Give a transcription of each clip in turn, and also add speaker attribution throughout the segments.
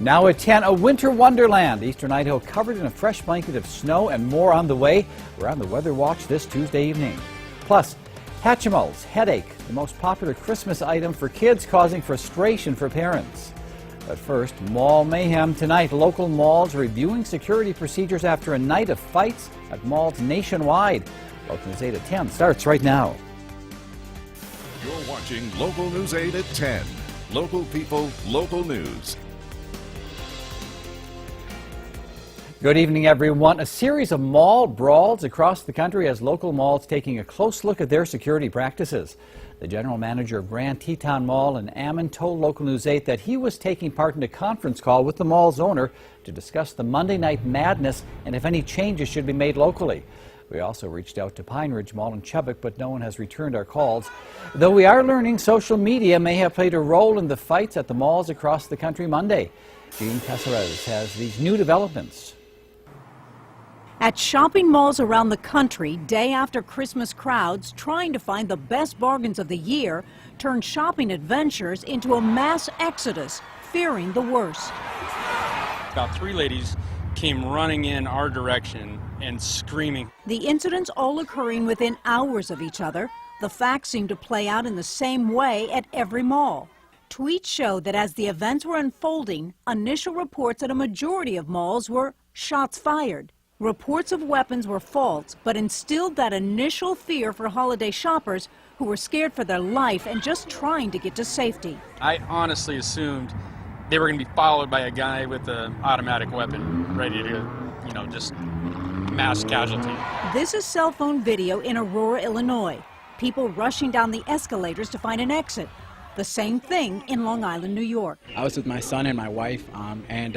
Speaker 1: Now at 10, a winter wonderland. Eastern Idaho covered in a fresh blanket of snow and more on the way. We're on the Weather Watch this Tuesday evening. Plus, Hatchimals headache, the most popular Christmas item for kids, causing frustration for parents. But first, mall mayhem tonight. Local malls reviewing security procedures after a night of fights at malls nationwide. Local News 8 at 10 starts right now.
Speaker 2: You're watching Local News 8 at 10. Local people, local news.
Speaker 1: Good evening, everyone. A series of mall brawls across the country as local malls taking a close look at their security practices. The general manager of Grand Teton Mall in Ammon told Local News 8 that he was taking part in a conference call with the mall's owner to discuss the Monday night madness and if any changes should be made locally. We also reached out to Pine Ridge Mall in Chubbuck, but no one has returned our calls. Though we are learning social media may have played a role in the fights at the malls across the country Monday. Jean Caceres has these new developments.
Speaker 3: At shopping malls around the country, day after Christmas, crowds trying to find the best bargains of the year turned shopping adventures into a mass exodus, fearing the worst.
Speaker 4: About 3 ladies came running in our direction and screaming.
Speaker 3: The incidents all occurring within hours of each other. The facts seem to play out in the same way at every mall. Tweets showed that as the events were unfolding, initial reports at a majority of malls were shots fired. Reports of weapons were false, but instilled that initial fear for holiday shoppers who were scared for their life and just trying to get to safety.
Speaker 4: I honestly assumed they were going to be followed by a guy with an automatic weapon, ready to, just mass casualty.
Speaker 3: This is cell phone video in Aurora, Illinois. People rushing down the escalators to find an exit. The same thing in Long Island, New York.
Speaker 5: I was with my son and my wife, and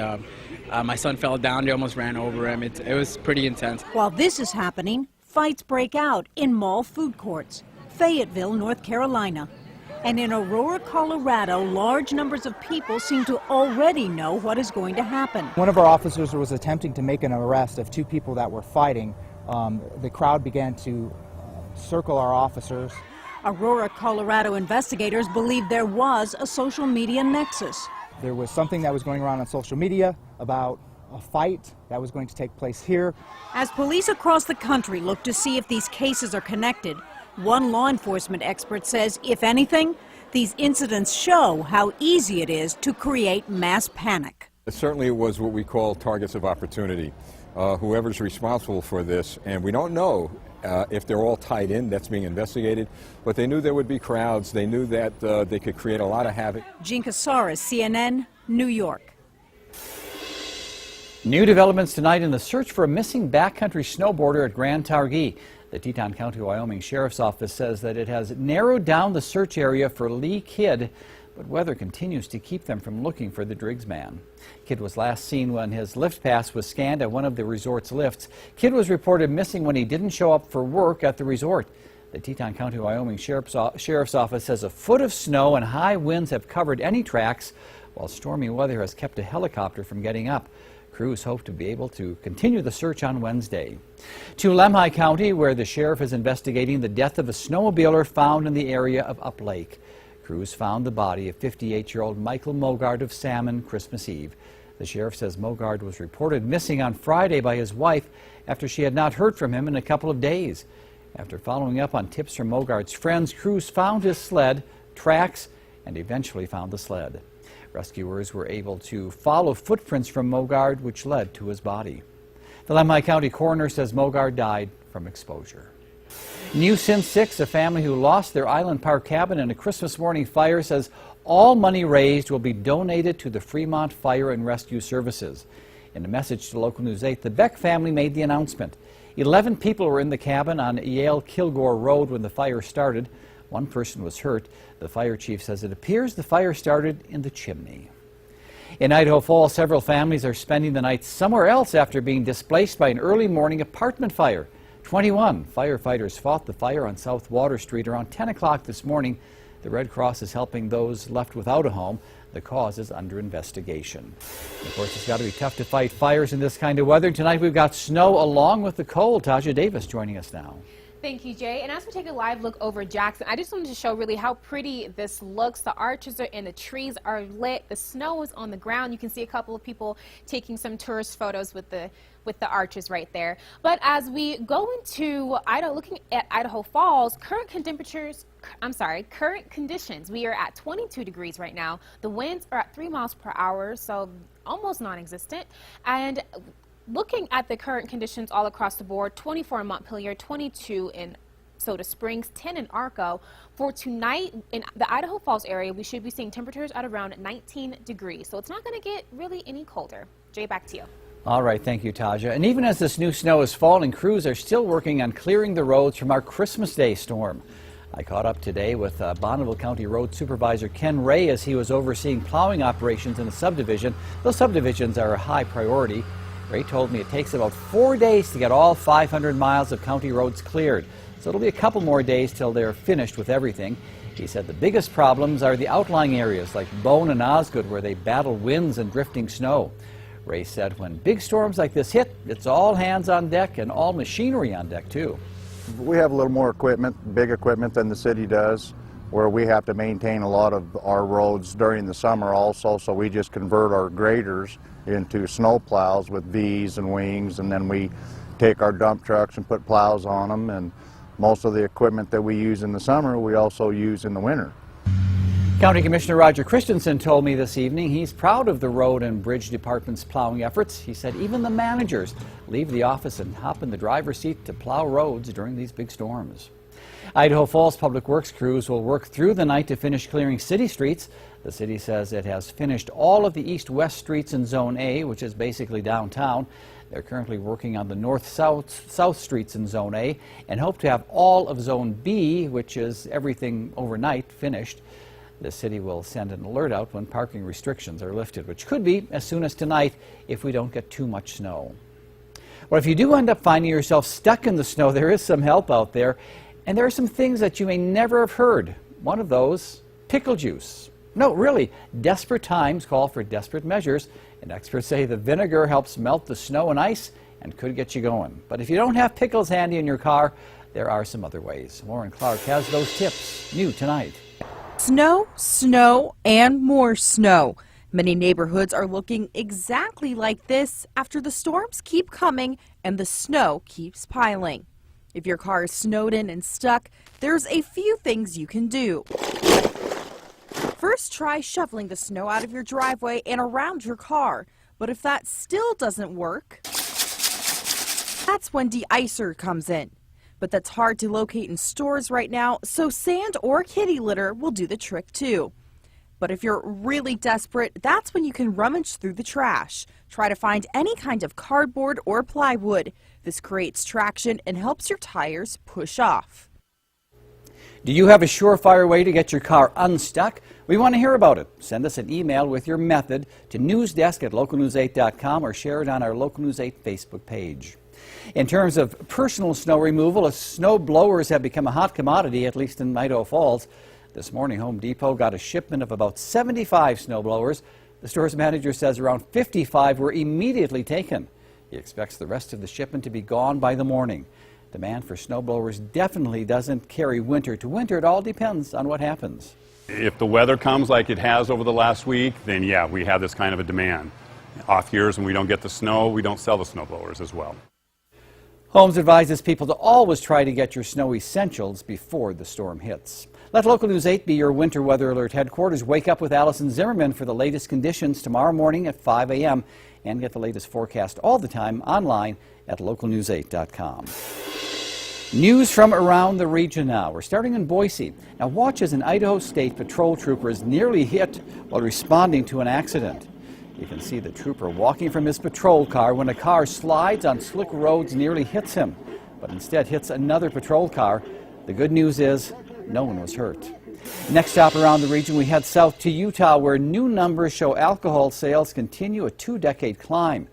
Speaker 5: my son fell down. They almost ran over him. It was pretty intense.
Speaker 3: While this is happening, fights break out in mall food courts. Fayetteville, North Carolina. And in Aurora, Colorado, large numbers of people seem to already know what is going to happen.
Speaker 6: One of our officers was attempting to make an arrest of 2 people that were fighting. The crowd began to circle our officers.
Speaker 3: Aurora, Colorado investigators believe there was a social media nexus.
Speaker 6: There was something that was going around on social media about a fight that was going to take place here.
Speaker 3: As police across the country look to see if these cases are connected, one law enforcement expert says, if anything, these incidents show how easy it is to create mass panic.
Speaker 7: It certainly was what we call targets of opportunity. Whoever's responsible for this, and we don't know if they're all tied in, that's being investigated, but they knew there would be crowds. They knew that they could create a lot of havoc.
Speaker 3: Jean Caceres, CNN, New York.
Speaker 1: New developments tonight in the search for a missing backcountry snowboarder at Grand Targhee. The Teton County, Wyoming Sheriff's Office says that it has narrowed down the search area for Lee Kidd, but weather continues to keep them from looking for the Driggs man. Kidd was last seen when his lift pass was scanned at one of the resort's lifts. Kidd was reported missing when he didn't show up for work at the resort. The Teton County, Wyoming Sheriff's Office says a foot of snow and high winds have covered any tracks, while stormy weather has kept a helicopter from getting up. Crews hope to be able to continue the search on Wednesday. To Lemhi County, where the sheriff is investigating the death of a snowmobiler found in the area of Up Lake. Crews found the body of 58-year-old Michael Mogard of Salmon Christmas Eve. The sheriff says Mogard was reported missing on Friday by his wife after she had not heard from him in a couple of days. After following up on tips from Mogard's friends, crews found his sled, tracks, and eventually found the sled. Rescuers were able to follow footprints from Mogard, which led to his body. The Lemhi County coroner says Mogard died from exposure. New since 6, a family who lost their Island Park cabin in a Christmas morning fire says all money raised will be donated to the Fremont Fire and Rescue Services. In a message to Local News 8, the Beck family made the announcement. 11 people were in the cabin on Yale Kilgore Road when the fire started. 1 person was hurt. The fire chief says it appears the fire started in the chimney. In Idaho Falls, several families are spending the night somewhere else after being displaced by an early morning apartment fire. 21 firefighters fought the fire on South Water Street around 10 o'clock this morning. The Red Cross is helping those left without a home. The cause is under investigation. Of course, it's got to be tough to fight fires in this kind of weather. Tonight we've got snow along with the cold. Taja Davis joining us now.
Speaker 8: Thank you, Jay. And as we take a live look over Jackson, I just wanted to show really how pretty this looks. The arches are and the trees are lit. The snow is on the ground. You can see a couple of people taking some tourist photos with the arches right there. But as we go into Idaho, looking at Idaho Falls, current conditions, we are at 22 degrees right now. The winds are at 3 miles per hour, so almost non-existent. And looking at the current conditions all across the board, 24 in Montpelier, 22 in Soda Springs, 10 in Arco. For tonight in the Idaho Falls area, we should be seeing temperatures at around 19 degrees. So it's not going to get really any colder. Jay, back to you.
Speaker 1: All right, thank you, Taja. And even as this new snow is falling, crews are still working on clearing the roads from our Christmas Day storm. I caught up today with Bonneville County Road Supervisor Ken Ray as he was overseeing plowing operations in the subdivision. Those subdivisions are a high priority. Ray told me it takes about 4 days to get all 500 miles of county roads cleared. So it'll be a couple more days till they're finished with everything. He said the biggest problems are the outlying areas like Bone and Osgood, where they battle winds and drifting snow. Ray said when big storms like this hit, it's all hands on deck and all machinery on deck too.
Speaker 9: We have a little more equipment, big equipment than the city does, where we have to maintain a lot of our roads during the summer also, so we just convert our graders into snow plows with V's and wings, and then we take our dump trucks and put plows on them, and most of the equipment that we use in the summer we also use in the winter.
Speaker 1: County Commissioner Roger Christensen told me this evening he's proud of the road and bridge department's plowing efforts. He said even the managers leave the office and hop in the driver's seat to plow roads during these big storms. Idaho Falls Public Works crews will work through the night to finish clearing city streets. The city says it has finished all of the east-west streets in Zone A, which is basically downtown. They're currently working on the north-south streets in Zone A and hope to have all of Zone B, which is everything overnight, finished. The city will send an alert out when parking restrictions are lifted, which could be as soon as tonight if we don't get too much snow. Well, if you do end up finding yourself stuck in the snow, there is some help out there. And there are some things that you may never have heard. One of those, pickle juice. No, really, desperate times call for desperate measures, and experts say the vinegar helps melt the snow and ice and could get you going. But if you don't have pickles handy in your car, there are some other ways. Lauren Clark has those tips, new tonight.
Speaker 10: Snow, snow, and more snow. Many neighborhoods are looking exactly like this after the storms keep coming and the snow keeps piling. If your car is snowed in and stuck, there's a few things you can do. First, try shoveling the snow out of your driveway and around your car. But if that still doesn't work, that's when de-icer comes in. But that's hard to locate in stores right now, so sand or kitty litter will do the trick too. But if you're really desperate, that's when you can rummage through the trash. Try to find any kind of cardboard or plywood. This creates traction and helps your tires push off.
Speaker 1: Do you have a surefire way to get your car unstuck? We want to hear about it. Send us an email with your method to newsdesk@localnews8.com or share it on our Local News 8 Facebook page. In terms of personal snow removal, snow blowers have become a hot commodity, at least in Idaho Falls. This morning, Home Depot got a shipment of about 75 snow blowers. The store's manager says around 55 were immediately taken. He expects the rest of the shipment to be gone by the morning. Demand for snow blowers definitely doesn't carry winter to winter. It all depends on what happens.
Speaker 11: If the weather comes like it has over the last week, then yeah, we have this kind of a demand. Off years when we don't get the snow, we don't sell the snow blowers as well.
Speaker 1: Holmes advises people to always try to get your snow essentials before the storm hits. Let Local News 8 be your winter weather alert headquarters. Wake up with Allison Zimmerman for the latest conditions tomorrow morning at 5 a.m. and get the latest forecast all the time online at localnews8.com. News from around the region now. We're starting in Boise. Now watch as an Idaho State Patrol trooper is nearly hit while responding to an accident. You can see the trooper walking from his patrol car when a car slides on slick roads, nearly hits him, but instead hits another patrol car. The good news is no one was hurt. Next stop around the region, we head south to Utah, where new numbers show alcohol sales continue a 2-decade climb.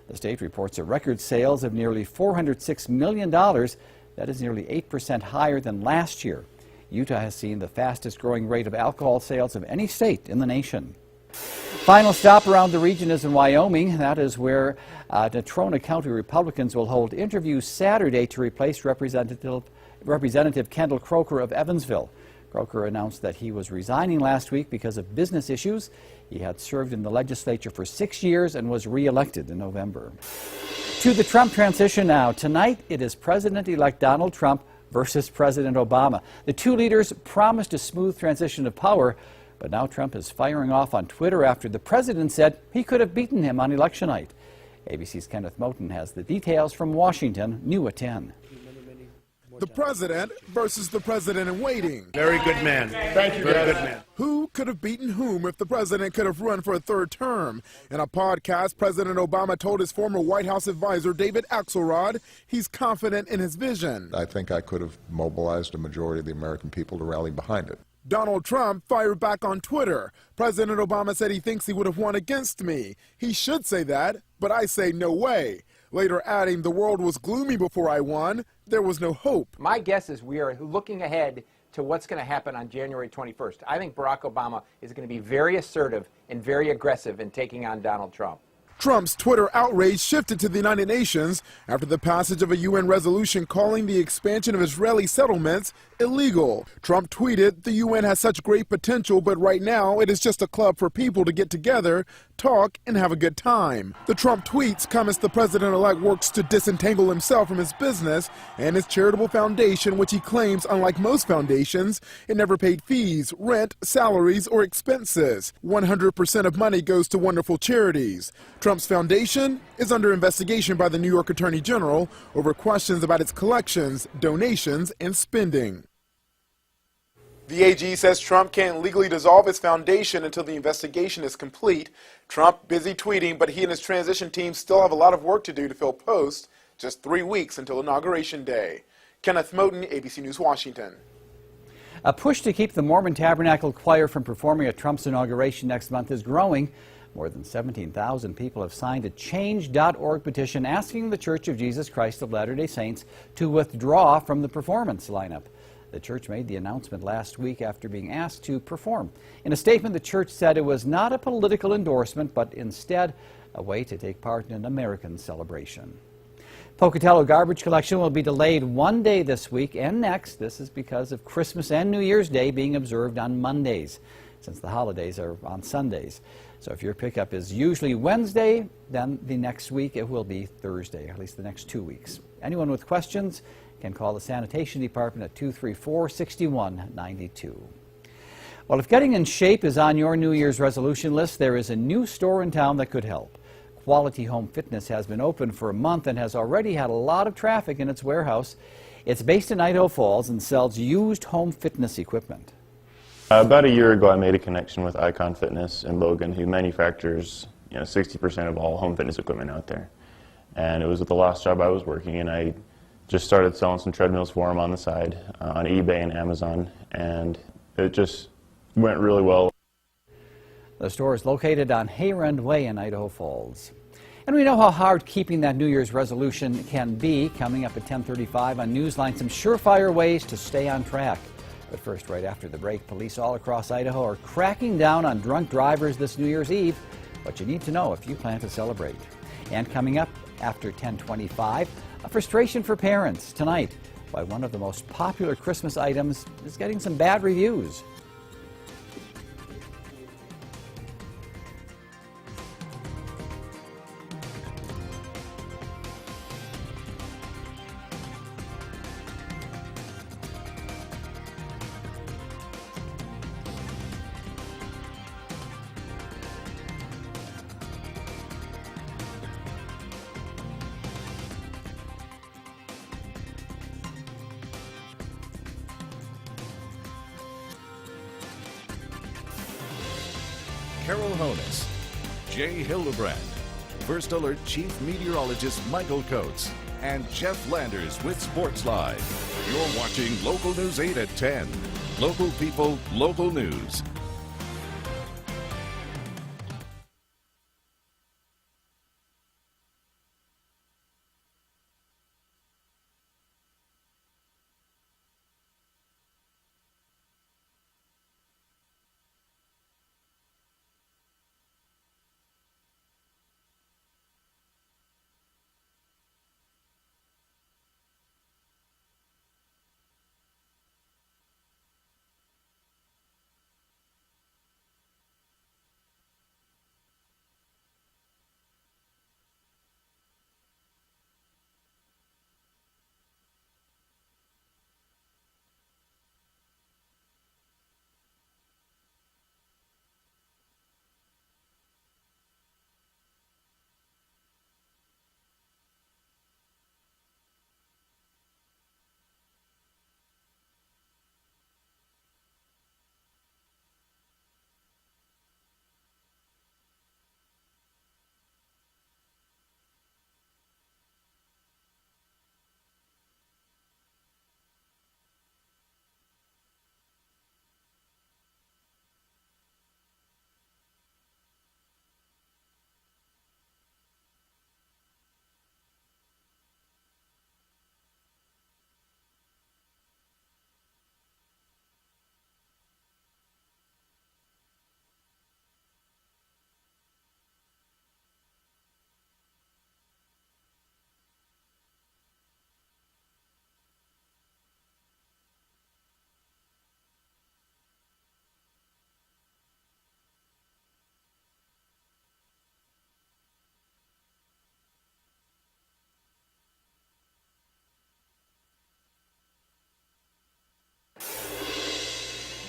Speaker 1: The state reports a record sales of nearly $406 million. That is nearly 8% higher than last year. Utah has seen the fastest growing rate of alcohol sales of any state in the nation. Final stop around the region is in Wyoming. That is where Natrona County Republicans will hold interviews Saturday to replace Representative Representative Kendall Croker of Evansville. Croker announced that he was resigning last week because of business issues. He had served in the legislature for 6 years and was re-elected in November. To the Trump transition now. Tonight, it is President-elect Donald Trump versus President Obama. The two leaders promised a smooth transition of power, but now Trump is firing off on Twitter after the president said he could have beaten him on election night. ABC's Kenneth Moten has the details from Washington, new at 10.
Speaker 12: The president versus the president in waiting.
Speaker 13: Very good man. Thank you, very good man.
Speaker 12: Who could have beaten whom if the president could have run for a third term? In a podcast, President Obama told his former White House advisor, David Axelrod, he's confident in his vision.
Speaker 14: I think I could have mobilized a majority of the American people to rally behind it.
Speaker 12: Donald Trump fired back on Twitter. President Obama said he thinks he would have won against me. He should say that, but I say no way. Later adding, the world was gloomy before I won. There was no hope.
Speaker 15: My guess is we are looking ahead to what's going to happen on January 21st. I think Barack Obama is going to be very assertive and very aggressive in taking on Donald Trump.
Speaker 12: Trump's Twitter outrage shifted to the United Nations after the passage of a UN resolution calling the expansion of Israeli settlements illegal. Trump tweeted, "The UN has such great potential, but right now it is just a club for people to get together, talk, and have a good time." The Trump tweets come as the president-elect works to disentangle himself from his business and his charitable foundation, which he claims, unlike most foundations, it never paid fees, rent, salaries, or expenses. 100% of money goes to wonderful charities. Trump's foundation is under investigation by the New York Attorney General over questions about its collections, donations, and spending. The AG says Trump can't legally dissolve his foundation until the investigation is complete. Trump busy tweeting, but he and his transition team still have a lot of work to do to fill posts, just 3 weeks until Inauguration Day. Kenneth Moten, ABC News, Washington.
Speaker 1: A push to keep the Mormon Tabernacle Choir from performing at Trump's inauguration next month is growing. More than 17,000 people have signed a Change.org petition asking the Church of Jesus Christ of Latter-day Saints to withdraw from the performance lineup. The church made the announcement last week after being asked to perform. In a statement, the church said it was not a political endorsement, but instead a way to take part in an American celebration. Pocatello garbage collection will be delayed 1 day this week and next. This is because of Christmas and New Year's Day being observed on Mondays, since the holidays are on Sundays. So if your pickup is usually Wednesday, then the next week it will be Thursday, or at least the next 2 weeks. Anyone with questions can call the Sanitation Department at 234-6192. Well, if getting in shape is on your New Year's resolution list, there is a new store in town that could help. Quality Home Fitness has been open for a month and has already had a lot of traffic in its warehouse. It's based in Idaho Falls and sells used home fitness equipment.
Speaker 16: About a year ago, I made a connection with Icon Fitness in Logan, who manufactures 60% of all home fitness equipment out there. And it was at the last job I was working, and I just started selling some treadmills for them on the side on eBay and Amazon, and it just went really well.
Speaker 1: The store is located on Hayrend Way in Idaho Falls. And we know how hard keeping that New Year's resolution can be. Coming up at 10:35 on Newsline, some surefire ways to stay on track. But first, right after the break, police all across Idaho are cracking down on drunk drivers this New Year's Eve. What you need to know if you plan to celebrate. And coming up after 10:25, a frustration for parents tonight why one of the most popular Christmas items is getting some bad reviews.
Speaker 2: Carol Honus, Jay Hildebrand, First Alert Chief Meteorologist Michael Coates, and Jeff Landers with Sports Live. You're watching Local News 8 at 10. Local people, local news.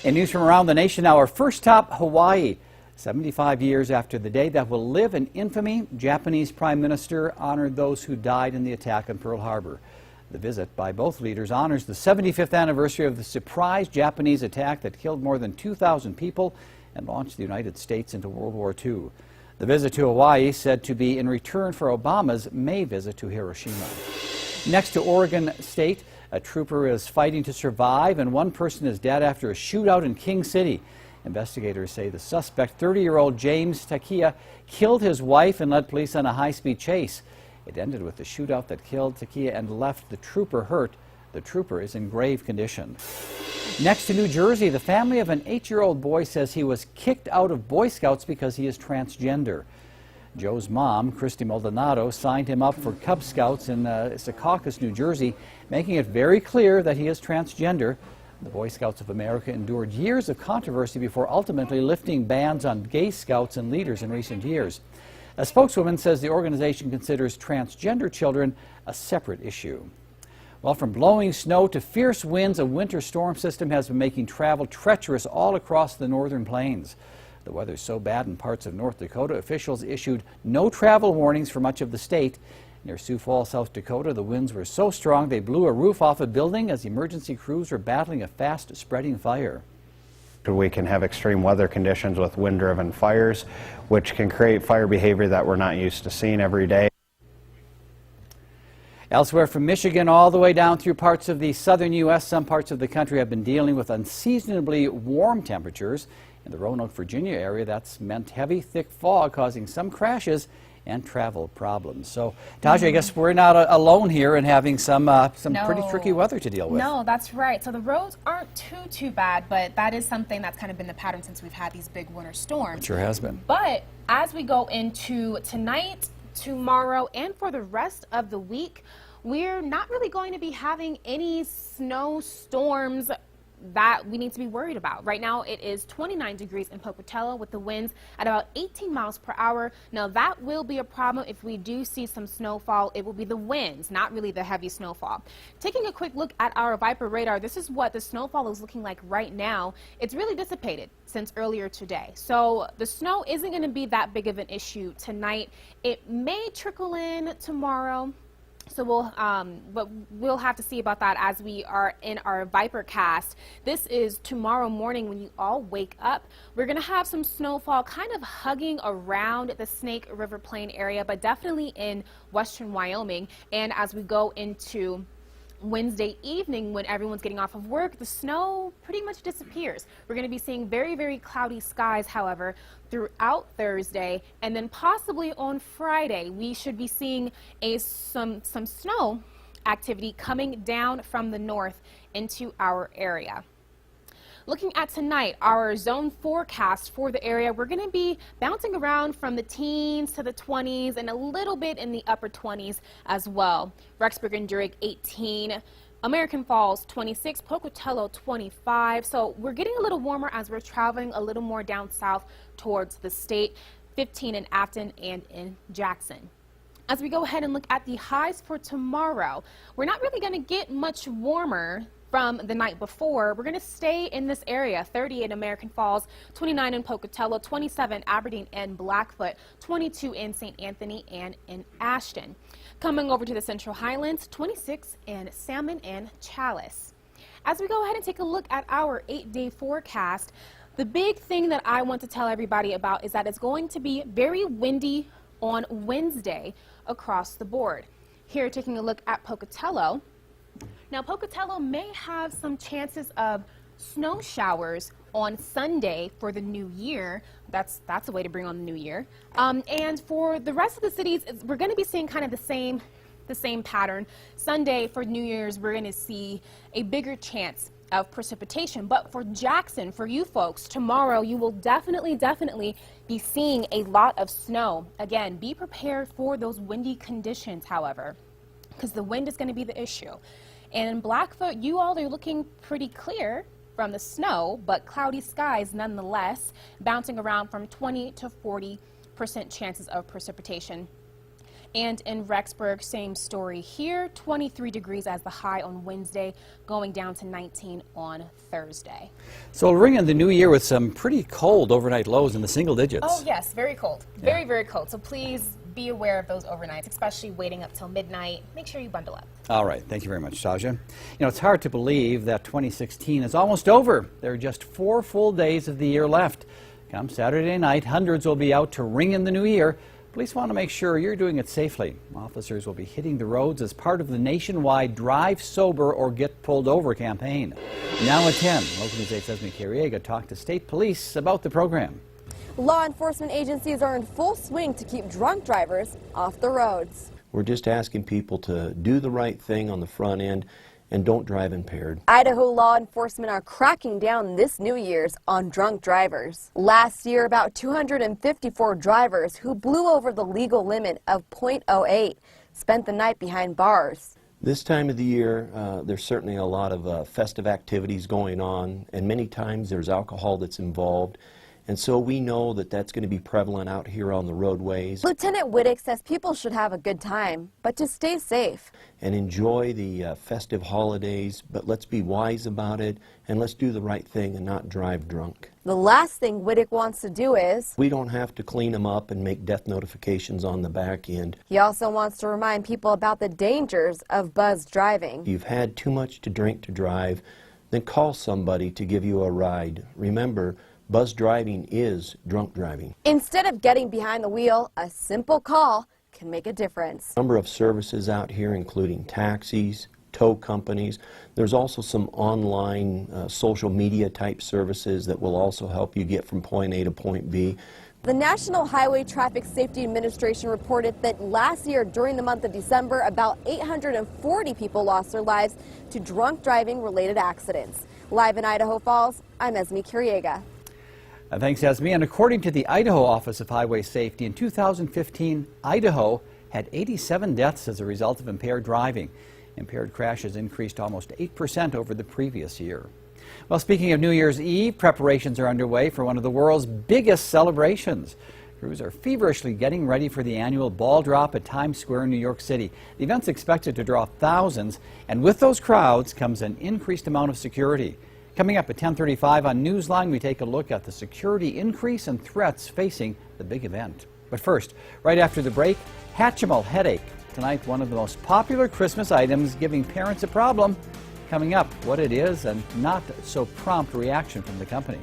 Speaker 1: In news from around the nation now, our first stop, Hawaii. 75 years after the day that will live in infamy, Japanese Prime Minister honored those who died in the attack on Pearl Harbor. The visit by both leaders honors the 75th anniversary of the surprise Japanese attack that killed more than 2,000 people and launched the United States into World War II. The visit to Hawaii said to be in return for Obama's May visit to Hiroshima. Next to Oregon State, a trooper is fighting to survive and one person is dead after a shootout in King City. Investigators say the suspect, 30-year-old James Takia, killed his wife and led police on a high-speed chase. It ended with the shootout that killed Takia and left the trooper hurt. The trooper is in grave condition. Next to New Jersey, the family of an 8-year-old boy says he was kicked out of Boy Scouts because he is transgender. Joe's mom, Christy Maldonado, signed him up for Cub Scouts in Secaucus, New Jersey, making it very clear that he is transgender. The Boy Scouts of America endured years of controversy before ultimately lifting bans on gay scouts and leaders in recent years. A spokeswoman says the organization considers transgender children a separate issue. Well, from blowing snow to fierce winds, a winter storm system has been making travel treacherous all across the northern plains. The weather's so bad in parts of North Dakota, officials issued no travel warnings for much of the state. Near Sioux Falls, South Dakota, the winds were so strong they blew a roof off a building as emergency crews were battling a fast-spreading fire.
Speaker 17: We can have extreme weather conditions with wind-driven fires, which can create fire behavior that we're not used to seeing every day.
Speaker 1: Elsewhere from Michigan all the way down through parts of the southern U.S., some parts of the country have been dealing with unseasonably warm temperatures. In the Roanoke, Virginia area, that's meant heavy, thick fog causing some crashes and travel problems. So, Taja, I guess we're not alone here in having some pretty tricky weather to deal with.
Speaker 8: No, that's right. So the roads aren't too bad, but that is something that's kind of been the pattern since we've had these big winter storms.
Speaker 1: It sure has been.
Speaker 8: But as we go into tonight, tomorrow, and for the rest of the week, we're not really going to be having any snowstorms that we need to be worried about. Right now it is 29 degrees in Pocatello with the winds at about 18 miles per hour. Now that will be a problem if we do see some snowfall. It will be the winds, not really the heavy snowfall. Taking a quick look at our Viper radar, this is what the snowfall is looking like right now. It's really dissipated since earlier today. So the snow isn't going to be that big of an issue tonight. It may trickle in tomorrow. So we'll have to see about that as we are in our Viper cast. This is tomorrow morning when you all wake up. We're going to have some snowfall kind of hugging around the Snake River Plain area, but definitely in western Wyoming. And as we go into Wednesday evening, when everyone's getting off of work, the snow pretty much disappears. We're going to be seeing very, very cloudy skies, however, throughout Thursday, and then possibly on Friday, we should be seeing some snow activity coming down from the north into our area. Looking at tonight, our zone forecast for the area, we're going to be bouncing around from the teens to the 20s and a little bit in the upper 20s as well. Rexburg and Zurich 18, American Falls 26, Pocatello 25. So we're getting a little warmer as we're traveling a little more down south towards the state, 15 in Afton and in Jackson. As we go ahead and look at the highs for tomorrow, we're not really going to get much warmer from the night before. We're going to stay in this area, 30 in American Falls, 29 in Pocatello, 27 Aberdeen and Blackfoot, 22 in St. Anthony and in Ashton. Coming over to the Central Highlands, 26 in Salmon and Chalice. As we go ahead and take a look at our 8-day forecast, the big thing that I want to tell everybody about is that it's going to be very windy on Wednesday across the board. Here, taking a look at Pocatello. Now, Pocatello may have some chances of snow showers on Sunday for the new year. That's a way to bring on the new year. And for the rest of the cities, we're going to be seeing kind of the same pattern. Sunday for New Year's, we're going to see a bigger chance of precipitation. But for Jackson, for you folks, tomorrow you will definitely be seeing a lot of snow. Again, be prepared for those windy conditions, however, because the wind is going to be the issue. And in Blackfoot, you all are looking pretty clear from the snow, but cloudy skies nonetheless, bouncing around from 20 to 40% chances of precipitation. And in Rexburg, same story here, 23 degrees as the high on Wednesday, going down to 19 on Thursday.
Speaker 1: So we'll ring in the new year with some pretty cold overnight lows in the single digits.
Speaker 8: Oh yes, very cold. Very, very cold. So please be aware of those overnights, especially waiting up till midnight. Make sure you bundle up.
Speaker 1: All right. Thank you very much, Saja. You know, it's hard to believe that 2016 is almost over. There are just 4 full days of the year left. Come Saturday night, hundreds will be out to ring in the new year. Police want to make sure you're doing it safely. Officers will be hitting the roads as part of the nationwide Drive Sober or Get Pulled Over campaign. Now at 10, Local News 8's Esme Carriega talked to state police about the program.
Speaker 18: Law enforcement agencies are in full swing to keep drunk drivers off the roads.
Speaker 19: We're just asking people to do the right thing on the front end and don't drive impaired.
Speaker 18: Idaho law enforcement are cracking down this New Year's on drunk drivers. Last year, about 254 drivers who blew over the legal limit of .08 spent the night behind bars.
Speaker 19: This time of the year, there's certainly a lot of festive activities going on, and many times there's alcohol that's involved. And so we know that that's going to be prevalent out here on the roadways.
Speaker 18: Lieutenant Whittick says people should have a good time, but to stay safe.
Speaker 19: And enjoy the festive holidays, but let's be wise about it, and let's do the right thing and not drive drunk.
Speaker 18: The last thing Whittick wants to do is...
Speaker 19: We don't have to clean them up and make death notifications on the back end.
Speaker 18: He also wants to remind people about the dangers of buzzed driving.
Speaker 19: If you've had too much to drink to drive, then call somebody to give you a ride. Remember, buzz driving is drunk driving.
Speaker 18: Instead of getting behind the wheel, a simple call can make a difference.
Speaker 19: A number of services out here, including taxis, tow companies. There's also some online social media type services that will also help you get from point A to point B.
Speaker 18: The National Highway Traffic Safety Administration reported that last year during the month of December, about 840 people lost their lives to drunk driving related accidents. Live in Idaho Falls, I'm Esme Carriega.
Speaker 1: Thanks, Esme. And according to the Idaho Office of Highway Safety, in 2015, Idaho had 87 deaths as a result of impaired driving. Impaired crashes increased almost 8% over the previous year. Well, speaking of New Year's Eve, preparations are underway for one of the world's biggest celebrations. Crews are feverishly getting ready for the annual ball drop at Times Square in New York City. The event's expected to draw thousands, and with those crowds comes an increased amount of security. Coming up at 10:35 on Newsline, we take a look at the security increase and threats facing the big event. But first, right after the break, Hatchimal headache. Tonight, one of the most popular Christmas items giving parents a problem. Coming up, what it is and not so prompt reaction from the company.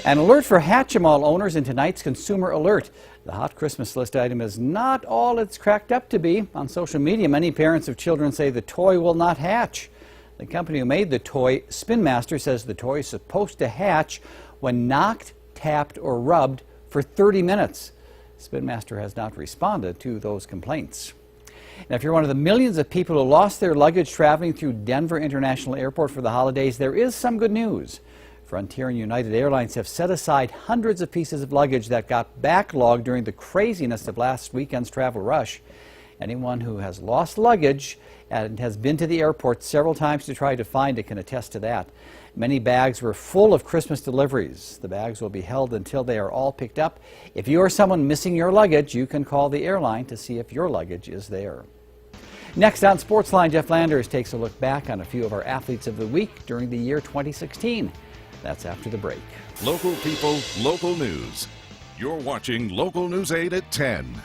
Speaker 1: An alert for Hatchimal owners in tonight's Consumer Alert. The hot Christmas list item is not all it's cracked up to be. On social media, many parents of children say the toy will not hatch. The company who made the toy, Spin Master, says the toy is supposed to hatch when knocked, tapped, or rubbed for 30 minutes. Spin Master has not responded to those complaints. Now, if you're one of the millions of people who lost their luggage traveling through Denver International Airport for the holidays, there is some good news. Frontier and United Airlines have set aside hundreds of pieces of luggage that got backlogged during the craziness of last weekend's travel rush. Anyone who has lost luggage and has been to the airport several times to try to find it can attest to that. Many bags were full of Christmas deliveries. The bags will be held until they are all picked up. If you are someone missing your luggage, you can call the airline to see if your luggage is there. Next on Sportsline, Jeff Landers takes a look back on a few of our athletes of the week during the year 2016. That's after the break.
Speaker 2: Local people, local news. You're watching Local News 8 at 10.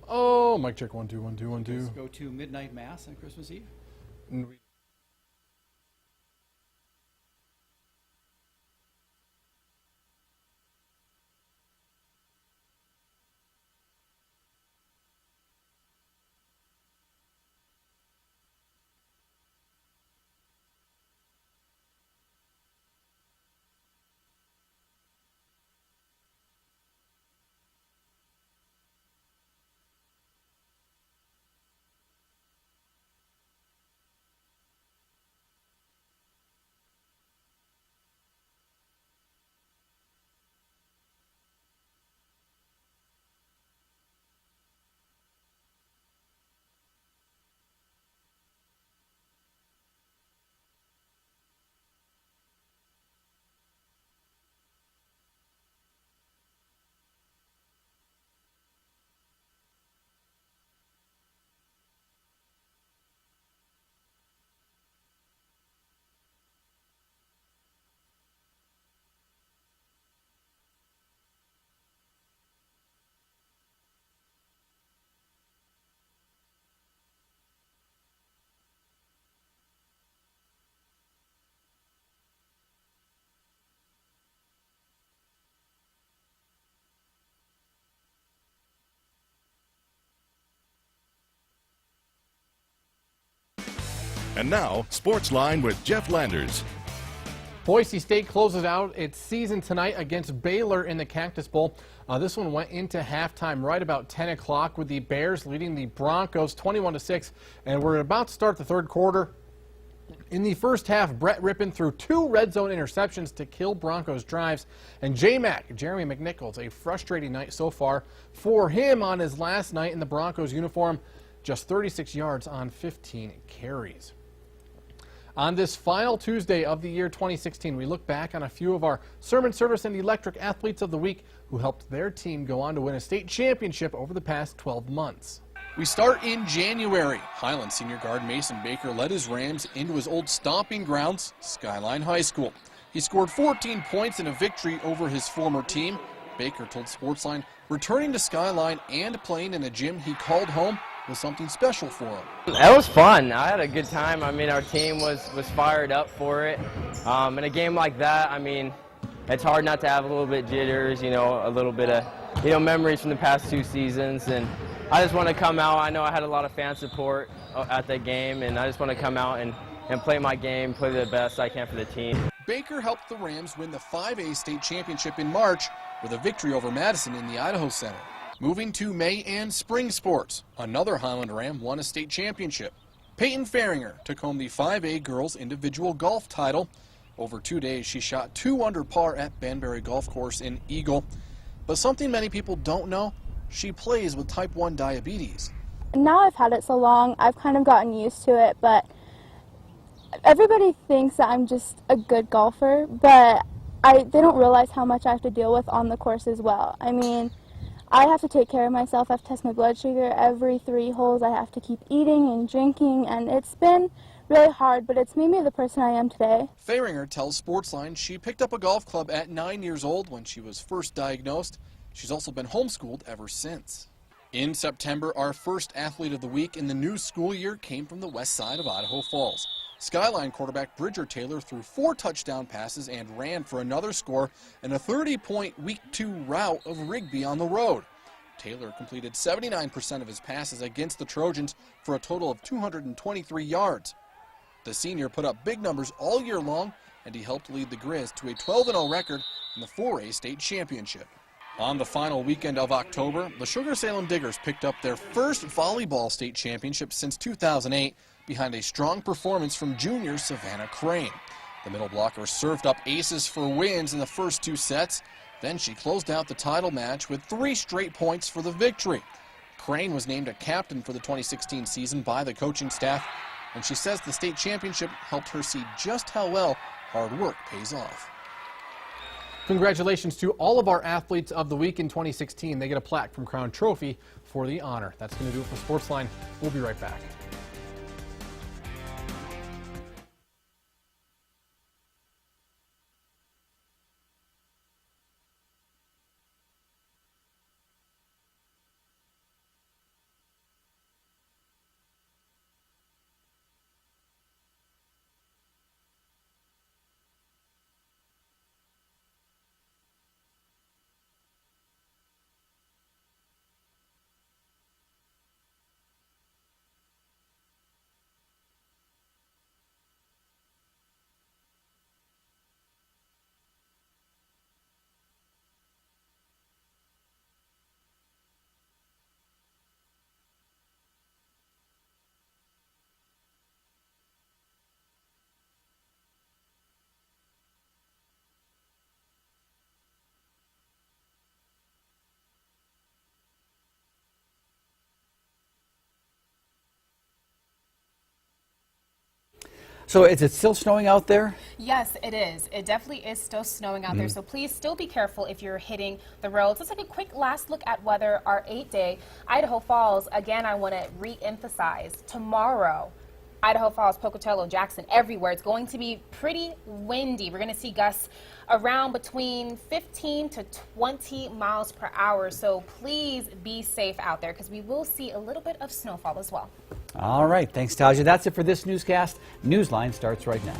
Speaker 20: Oh, mic check, 1 2 1 2 1 2.
Speaker 1: Let's go to midnight mass on Christmas Eve.
Speaker 2: And now, Sportsline with Jeff Landers.
Speaker 20: Boise State closes out its season tonight against Baylor in the Cactus Bowl. This one went into halftime right about 10 o'clock with the Bears leading the Broncos 21-6. And we're about to start the third quarter. In the first half, Brett Rippon threw 2 red zone interceptions to kill Broncos drives. And J-Mac, Jeremy McNichols, a frustrating night so far for him on his last night in the Broncos uniform. Just 36 yards on 15 carries. On this final Tuesday of the year 2016, we look back on a few of our sermon service and electric athletes of the week who helped their team go on to win a state championship over the past 12 months.
Speaker 21: We start in January. Highland senior guard Mason Baker led his Rams into his old stomping grounds, Skyline High School. He scored 14 points in a victory over his former team. Baker told Sportsline returning to Skyline and playing in a gym he called home was something special for him.
Speaker 22: It was fun. I had a good time. I mean, our team was fired up for it. In a game like that, I mean, it's hard not to have a little bit jitters, you know, a little bit of, you know, memories from the past 2 seasons. And I just want to come out. I know I had a lot of fan support at that game, and I just want to come out and play my game, play the best I can for the team.
Speaker 21: Baker helped the Rams win the 5A state championship in March with a victory over Madison in the Idaho Center. Moving to May and spring sports, another Highland Ram won a state championship. Peyton Faringer took home the 5A girls individual golf title. Over 2 days, she shot 2 under par at Banbury Golf Course in Eagle. But something many people don't know, she plays with type 1 diabetes.
Speaker 4: Now I've had it so long, I've kind of gotten used to it, but everybody thinks that I'm just a good golfer, but they don't realize how much I have to deal with on the course as well. I mean, I have to take care of myself. I have to test my blood sugar every 3 holes. I have to keep eating and drinking, and it's been really hard, but it's made me the person I am today.
Speaker 21: Faringer tells Sportsline she picked up a golf club at 9 years old when she was first diagnosed. She's also been homeschooled ever since. In September, our first athlete of the week in the new school year came from the west side of Idaho Falls. Skyline quarterback Bridger Taylor threw 4 touchdown passes and ran for another score in a 30-point Week 2 rout of Rigby on the road. Taylor completed 79% of his passes against the Trojans for a total of 223 yards. The senior put up big numbers all year long, and he helped lead the Grizz to a 12-0 record in the 4A state championship. On the final weekend of October, the Sugar Salem Diggers picked up their first volleyball state championship since 2008 behind a strong performance from junior Savannah Crane. The middle blocker served up aces for wins in the first 2 sets. Then she closed out the title match with 3 straight points for the victory. Crane was named a captain for the 2016 season by the coaching staff, and she says the state championship helped her see just how well hard work pays off.
Speaker 20: Congratulations to all of our athletes of the week in 2016. They get a plaque from Crown Trophy for the honor. That's going to do it for Sportsline. We'll be right back. So is it still snowing out there?
Speaker 8: Yes, it is. It definitely is still snowing out there, so please still be careful if you're hitting the roads. Let's take a quick last look at weather, our 8-day. Idaho Falls, again, I want to re-emphasize, tomorrow, Idaho Falls, Pocatello, Jackson, everywhere. It's going to be pretty windy. We're going to see gusts around between 15 to 20 miles per hour, so please be safe out there because we will see a little bit of snowfall as well.
Speaker 1: All right, thanks, Taja. That's it for this newscast. Newsline starts right now.